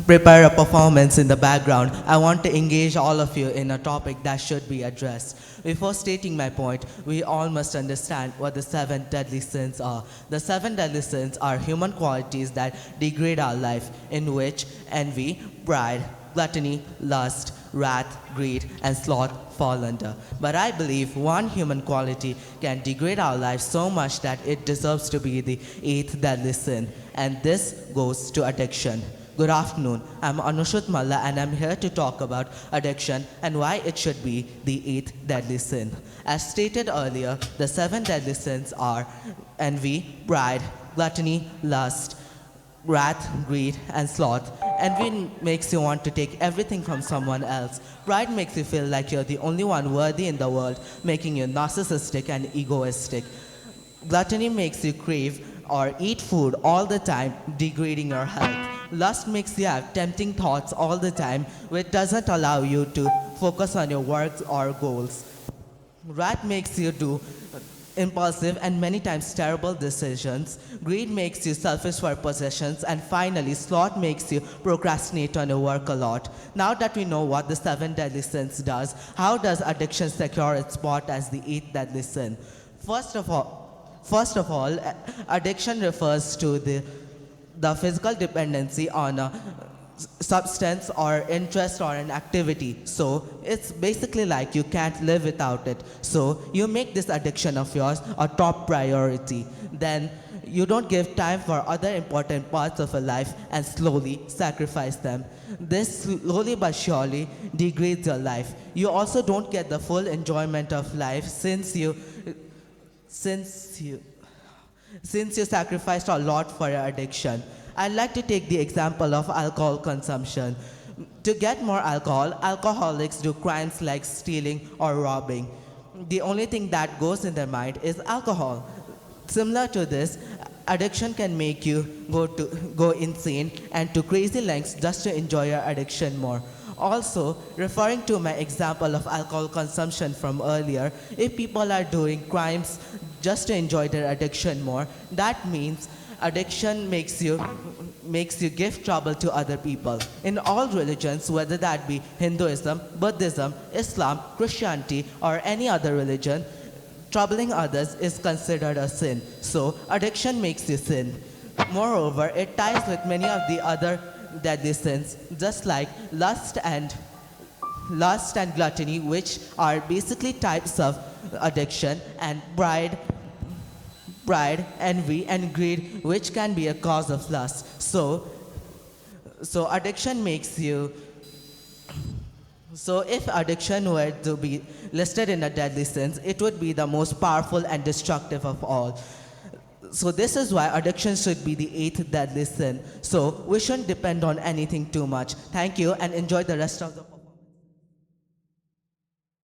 prepare a performance in the background, I want to engage all of you in a topic that should be addressed. Before stating my point, we all must understand what the 7 deadly sins are. The 7 deadly sins are human qualities that degrade our life, in which envy, pride, gluttony, lust, wrath, greed, and sloth fall under. But I believe one human quality can degrade our life so much that it deserves to be the 8th deadly sin, and this goes to addiction. Good afternoon, I'm Anushrut Malla, and I'm here to talk about addiction and why it should be the 8th deadly sin. As stated earlier, the 7 deadly sins are envy, pride, gluttony, lust, wrath, greed, and sloth. Envy makes you want to take everything from someone else. Pride makes you feel like you're the only one worthy in the world, making you narcissistic and egoistic. Gluttony makes you crave or eat food all the time, degrading your health. Lust makes you have tempting thoughts all the time, which doesn't allow you to focus on your work or goals. Wrath makes you do impulsive and many times terrible decisions. Greed makes you selfish for possessions. And finally, sloth makes you procrastinate on your work a lot. Now that we know what the 7 deadly sins does, how does addiction secure its spot as the 8th deadly sin? First of all, addiction refers to the physical dependency on a substance or interest or an activity. So it's basically like you can't live without it. So you make this addiction of yours a top priority. Then you don't give time for other important parts of your life and slowly sacrifice them. This slowly but surely degrades your life. You also don't get the full enjoyment of life since you sacrificed a lot for your addiction. I'd like to take the example of alcohol consumption. To get more alcohol, alcoholics do crimes like stealing or robbing. The only thing that goes in their mind is alcohol. Similar to this, addiction can make you go insane and to crazy lengths just to enjoy your addiction more. Also, referring to my example of alcohol consumption from earlier, if people are doing crimes just to enjoy their addiction more, that means addiction makes you give trouble to other people. In all religions, whether that be Hinduism, Buddhism, Islam, Christianity, or any other religion, troubling others is considered a sin. So addiction makes you sin. Moreover, it ties with many of the other deadly sins, just like lust and gluttony, which are basically types of addiction, and pride, envy, and greed, which can be a cause of lust. So addiction makes you. So if addiction were to be listed in the deadly sins, it would be the most powerful and destructive of all. So this is why addiction should be the 8th deadly sin. So we shouldn't depend on anything too much. Thank you and enjoy the rest of the